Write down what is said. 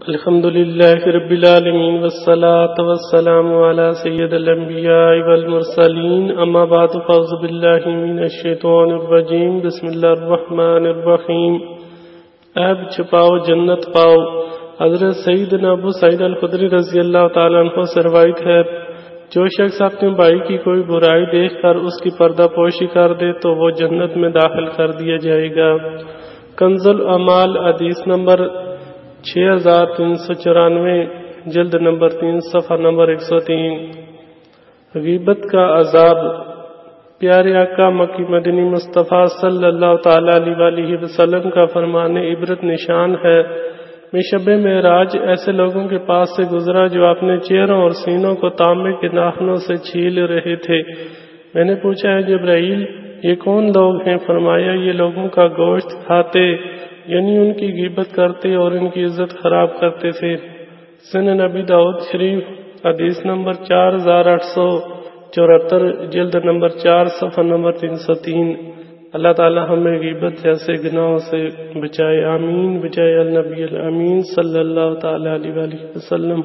الحمد لله رب العالمين والصلاة والسلام على سيد الأنبياء والمرسلين اما بعد فاعوذ بالله من الشیطان الرجیم بسم اللہ الرحمن الرحیم۔ عیب چھپاؤ جنت پاؤ۔ حضرت سیدنا ابو سعید الخدری رضی اللہ تعالیٰ عنہ سے روایت ہے، جو شخص اپنے بھائی کی کوئی برائی دیکھ کر اس کی پردہ پوشی کر دے تو وہ جنت میں داخل کر دیا جائے گا۔ کنز الاعمال حدیث نمبر 6394 جلد نمبر 3 صفحہ نمبر 103۔ غیبت کا عذاب۔ پیارے آقا مکی مدنی مصطفیٰ صلی اللہ تعالیٰ علیہ وسلم کا فرمان عبرت نشان ہے۔ میں شب معراج ایسے لوگوں کے پاس سے گزرا جو اپنے چہروں اور سینوں کو تانبے کے ناخنوں سے چھیل رہے تھے۔ میں نے پوچھا ہے جبرائیل یہ کون لوگ ہیں؟ فرمایا یہ لوگوں کا گوشت کھاتے یعنی ان کی غیبت کرتے اور ان کی عزت خراب کرتے تھے۔ سنن نبی داؤد شریف حدیث نمبر 4874 جلد نمبر 4 صفحہ نمبر 303۔ اللہ تعالی ہمیں غیبت جیسے گناہوں سے بچائے، آمین۔ بجائے النبی الامین صلی اللہ تعالی علیہ وسلم۔